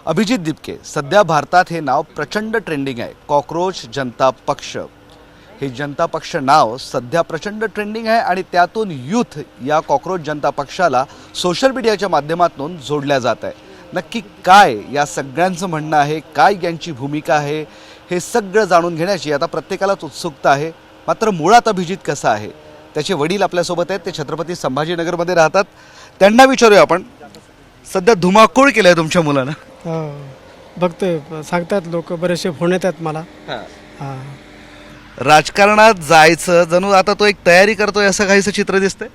अभिजित दिपके सध्या भारतात हे नाव प्रचंड ट्रेंडिंग आहे. कॉकरोच जनता पक्ष हे जनता पक्ष नाव सध्या प्रचंड ट्रेंडिंग आहे आणि त्यातून यूथ या कॉकरोच जनता पक्षाला सोशल मीडियाच्या माध्यमातून जोडल्या जात आहे. नक्की काय या सगळ्यांचं म्हणणं आहे, काय यांची भूमिका आहे, हे सगळं जाणून घेण्याची आता प्रत्येकालाच उत्सुकता आहे. मात्र मुळात अभिजित कसा आहे, त्याचे वडील आपल्यासोबत आहेत. ते छत्रपती संभाजीनगरमध्ये राहतात. त्यांना विचारूया आपण, सध्या धुमाकूळ केलं आहे तुमच्या मुलानं. बघतोय, सांगतात लोक, बरेचसे फोन येतात मला. राजकारणात जायचं जणू आता तो एक तयारी करतोय असं काहीसं चित्र दिसतंय.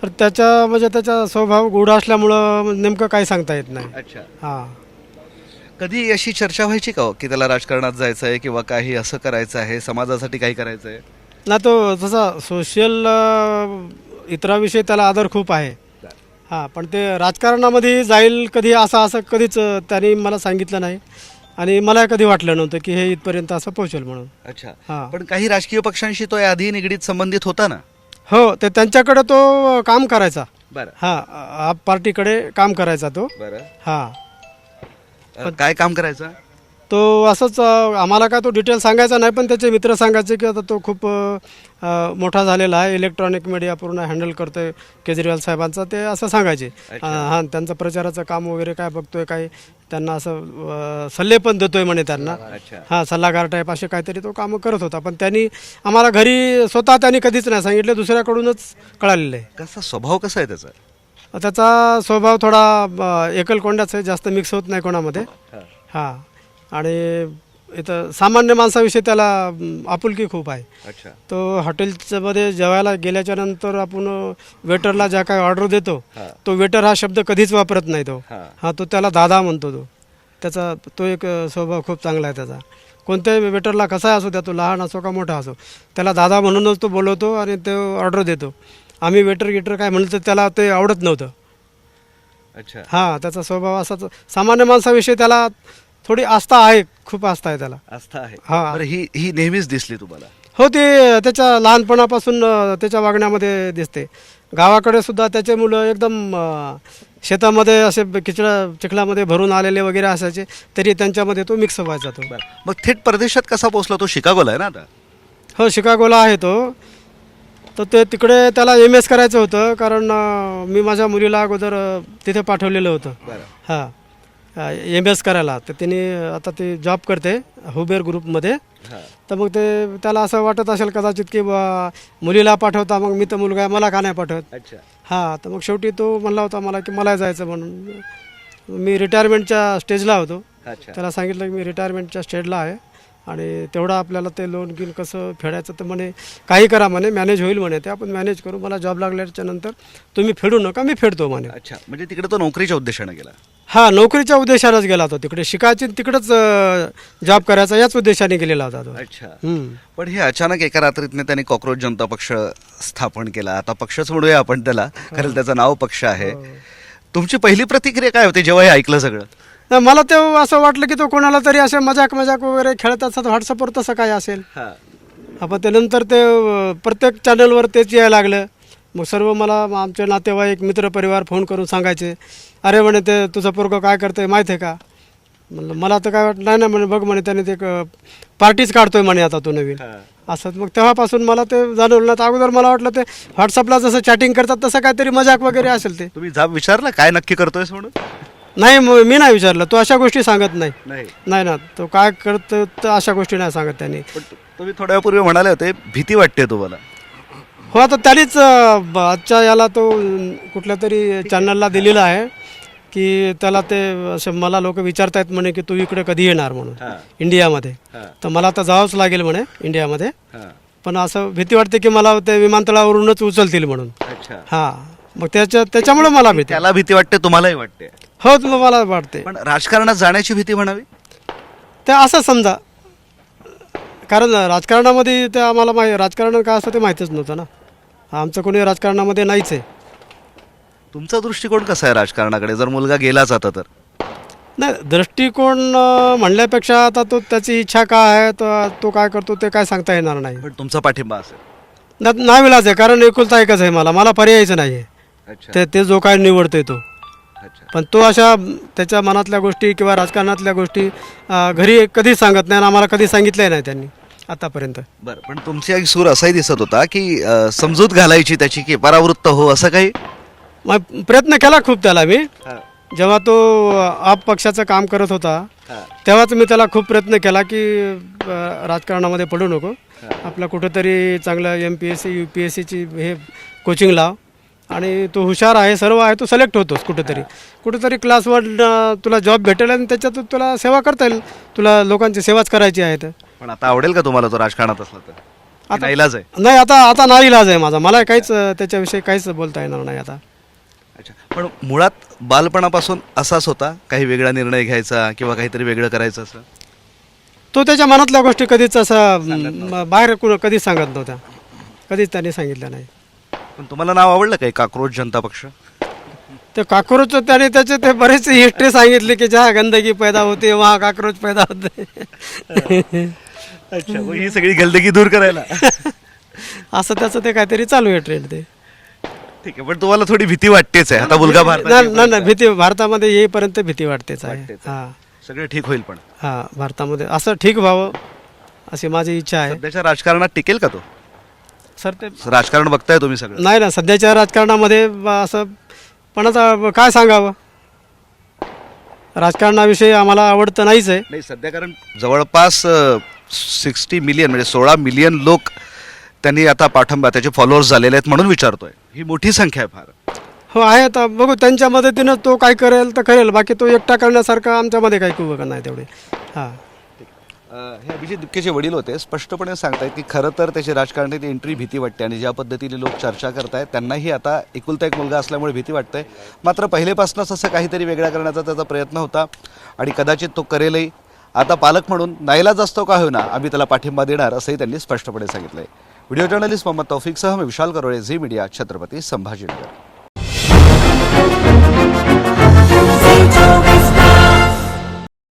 तर त्याचा स्वभाव गूढ असल्यामुळं नेमकं काही सांगता येत नाही. अच्छा, हां. कधी अशी चर्चा व्हायची का हो की त्याला राजकारणात जायचं आहे किंवा काही असं करायचं आहे, समाजासाठी काही करायचं आहे? ना तो तसा सोशल इतराविषयी त्याला आदर खूप आहे. हां, पण ते राजकारणामध्ये जाईल कधी असं कधीच त्यांनी मला सांगितलं नाही आणि मला कधी वाटलं नव्हतं की हे इथपर्यंत असं पोहोचेल म्हणून. अच्छा, हां. पण काही राजकीय पक्षांशी तो आधी निगडीत संबंधित होता ना? हो, ते त्यांच्याकडे तो काम करायचा. बरं. हां, आप पार्टीकडे काम करायचा तो. बरं. हां, काय काम करायचं? तो असंच आम्हाला काय तो डिटेल सांगायचा नाही, पण त्याचे मित्र सांगायचे की आता तो खूप मोठा झालेला आहे, इलेक्ट्रॉनिक मीडिया पूर्ण हँडल करतोय केजरीवाल साहेबांचा, ते असं सांगायचे. हां, त्यांचं प्रचाराचं काम वगैरे काय बघतोय, काय त्यांना असं सल्ले पण देतोय म्हणे त्यांना. हां, सल्लागार टाईप असे काहीतरी तो कामं करत होता. पण त्यांनी आम्हाला घरी स्वतः त्यांनी कधीच नाही सांगितलं, दुसऱ्याकडूनच कळालेलं आहे. कसा स्वभाव कसा आहे त्याचा? त्याचा स्वभाव थोडा एकलकोंड्याचा आहे, जास्त मिक्स होत नाही कोणामध्ये. हां, आणि इथं सामान्य माणसाविषयी त्याला आपुलकी खूप आहे. अच्छा. तो हॉटेलमध्ये जेवायला गेल्याच्या नंतर आपण वेटरला ज्या काय ऑर्डर देतो, तो वेटर हा शब्द कधीच वापरत नाही तो. हा, तो त्याला दादा म्हणतो. त्याचा तो एक स्वभाव खूप चांगला आहे त्याचा. कोणत्याही वेटरला कसा असो, त्या तो लहान असो का मोठा असो, त्याला दादा म्हणूनच तो बोलवतो आणि तो ऑर्डर देतो. आम्ही वेटर काय म्हणलं तर त्याला ते आवडत नव्हतं. अच्छा. हां, त्याचा स्वभाव असाच. सामान्य माणसाविषयी त्याला थोडी आस्था आहे, खूप आस्था आहे त्याला. आस्था आहे. हां. बरं, ही नेहमीच दिसली तुम्हाला? हो, ते त्याच्या लहानपणापासून त्याच्या वागण्यामध्ये दिसते. गावाकडे सुद्धा त्याचे मुलं एकदम शेतामध्ये असे चिखलामध्ये भरून आलेले वगैरे असायचे, तरी त्यांच्यामध्ये तो मिक्स व्हायचा तो. मग थेट परदेशात कसा पोहोचला तो? शिकागोला आहे ना आता? हो, शिकागोला आहे तो. तर ते तिकडे त्याला MS करायचं होतं, कारण मी माझ्या मुलीला अगोदर तिथे पाठवलेलं होतं. हां, MS करायला. तर तिने आता ती जॉब करते हुबेर ग्रुपमध्ये. तर मग त्याला असं वाटत असेल कदाचित की मुलीला पाठवता, मग मी तर मुलगा आहे, मला का नाही पाठवत. हां, तर मग शेवटी तो म्हणला होता मला की मला जायचं म्हणून. मी रिटायरमेंटच्या स्टेजला होतो. त्याला सांगितलं की मी रिटायरमेंटच्या स्टेजला आहे आणि तेवढं आपल्याला ते लोन घेऊन कसं फेडायचं, तर म्हणे काही करा म्हणे, मॅनेज होईल म्हणे, ते आपण मॅनेज करू, मला जॉब लागल्याच्या नंतर तुम्ही फेडू नका, मी फेडतो म्हणे. अच्छा, म्हणजे तिकडे तो नोकरीच्या उद्देशाने गेला? हां, नोकरीच्या उद्देशानेच गेला होता. तिकडे शिकायची, तिकडंच जॉब करायचा याच उद्देशाने गेलेला होता तो. अच्छा. पण हे अचानक एका रात्रीतने त्यांनी कॉकरोच जनता पक्ष स्थापन केला. आता पक्षच म्हणूया आपण त्याला, कारण त्याचं नाव पक्ष आहे. तुमची पहिली प्रतिक्रिया काय होती जेव्हा हे ऐकलं सगळं? मला ते असं वाटलं की तो कोणाला तरी असे मजाक वगैरे खेळत असतात व्हॉट्सअपवर, तसं काय असेल. आपण ते नंतर ते प्रत्येक चॅनलवर तेच यायला लागलं. मग सर्व मला आमचे नातेवाईक, मित्रपरिवार फोन करून सांगायचे, अरे म्हणे ते तुझं पोरगं काय करतंय माहीत आहे का? म्हणलं मला तर काय वाटलं नाही म्हणे, बघ म्हणे त्याने ते पार्टीज काढतोय म्हणे आता तो नवीन. असं मग तेव्हापासून मला ते जाणवलं. तर अगोदर मला वाटलं ते व्हॉट्सअपला जसं चॅटिंग करतात तसं काहीतरी मजाक वगैरे असेल. ते तुम्ही जाब विचारला काय नक्की करतोयस म्हणून? नाही, मी नाही विचारलं. तो अशा गोष्टी सांगत नाही ना, तो काय करतो तर अशा गोष्टी नाही सांगत त्यांनी. तुम्ही थोड्या वेळापूर्वी म्हणाले होते भीती वाटते तुम्हाला? हो, आता त्यांनीच आजच्या याला तो कुठल्या तरी चॅनलला दिलेला आहे की त्याला ते असं मला लोक विचारतायत म्हणे की तू इकडे कधी येणार म्हणून इंडियामध्ये. तर मला आता जावंच लागेल म्हणे इंडियामध्ये, पण असं भीती वाटते की मला ते विमानतळावरूनच उचलतील म्हणून. हां, मग त्याच्यामुळे मला भीती. त्याला भीती वाटते, तुम्हालाही वाटते? हो, मला वाटते. पण राजकारणात जाण्याची भीती म्हणावी ते असं समजा, कारण राजकारणामध्ये ते आम्हाला राजकारण काय असतं ते माहीतच नव्हतं ना. आमचं कोणी राजकारणामध्ये नाहीच आहे. तुमचा दृष्टिकोन कसा आहे राजकारणाकडे, जर मुलगा गेलाच आता तर? नाही, दृष्टिकोन म्हणल्यापेक्षा आता तो त्याची इच्छा काय आहे, तो काय करतो ते काय सांगता येणार नाही. पण तुमचा पाठिंबा असेल? नाही विलाज आहे, कारण एकुलता एकच आहे, मला पर्यायचं नाही आहे. ते जो काय निवडतोय तो. अच्छा. पण तो अशा त्याच्या मनातल्या गोष्टी किंवा राजकारणातल्या गोष्टी घरी कधीच सांगत नाही आणि आम्हाला कधी सांगितल्या नाही त्यांनी आतापर्यंत. बरं, पण तुमचा एक सूर असाही दिसत होता की समजूत घालायची त्याची की परावृत्त हो असं काही. मग प्रयत्न केला खूप त्याला मी. जेव्हा तो आप पक्षाचं काम करत होता तेव्हाच मी त्याला खूप प्रयत्न केला की राजकारणामध्ये पडू नको, आपला कुठंतरी चांगलं MPSC UPSCची हे कोचिंग लाव आणि तो हुशार आहे, सर्व आहे, तो सिलेक्ट होतोस कुठंतरी क्लास 1 तुला जॉब भेटेल आणि त्याच्यातून तुला सेवा करता येईल, तुला लोकांची सेवाच करायची आहे. तर पण आता आवडेल का तुम्हाला तो राजकारणात असला तर? आता इलाज आहे. नाही, आता नाईलाज आहे माझा, मला काहीच त्याच्याविषयी काहीच बोलता येणार नाही आता. अच्छा, पण मुळात बालपणापासून असाच होता, काही वेगळा निर्णय घ्यायचा किंवा काहीतरी वेगळं करायचं असं? तो त्याच्या मनातल्या गोष्टी कधीच असं बाहेर कधीच सांगत नव्हत्या, कधीच त्यांनी सांगितलं नाही. पण तुम्हाला नाव आवडलं काही काक्रोच जनता पक्ष? ते काक्रोच त्याने त्याचे ते बरेच हिस्ट्री सांगितली की जहा गंदगी पैदा होते वहाँ काक्रोच पैदा होते. अच्छा, मग ही सगळी गंदगी दूर करायला असं त्याचं ते काहीतरी चालू आहे ट्रेंड ते. ठीक आहे, पण तुम्हाला थोडी भीती वाटतेच आहे आता मुलगा नाही, भीती भारतामध्ये येईपर्यंत भीती वाटतेच आहे. हां, सगळं ठीक होईल, पण भारतामध्ये असं ठीक व्हावं अशी माझी इच्छा आहे. सध्याच्या राजकारणात टिकेल का तो? सर ते राजकारण बघताय तुम्ही सगळं? नाही ना, सध्याच्या राजकारणामध्ये असं पण आता काय सांगावं, राजकारणाविषयी आम्हाला आवडतं नाहीच आहे. नाही सध्या, कारण जवळपास 60 मिलियन म्हणजे 16 मिलियन लोक त्यांनी आता पाठिंबा, त्याचे फॉलोअर्स झालेले आहेत म्हणून विचारतोय. ही मोठी संख्या आहे फार. हो आहे, आता बघू त्यांच्या मदतीनं तो काय करेल तर करेल, बाकी तो एकटा करण्यासारखा आमच्यामध्ये काही कुवक नाही तेवढे. हां, हे अभिजित दुबकेचे वडील होते, स्पष्टपणे सांगतायत की खरं तर त्याची राजकारणात एंट्री भीती वाटते आणि ज्या पद्धतीने लोक चर्चा करतायत त्यांनाही आता एकुलता एक मुलगा असल्यामुळे भीती वाटते. मात्र पहिलेपासूनच असं काहीतरी वेगळा करण्याचा त्याचा प्रयत्न होता आणि कदाचित तो करेलही. आता पालक म्हणून नाईलाज असतो का होईना आम्ही त्याला पाठिंबा देणार असंही त्यांनी स्पष्टपणे सांगितलंय. व्हिडिओ जर्नलिस्ट मोहम्मद तौफिकसह मी विशाल करोळे, झी मीडिया, छत्रपती संभाजीनगर.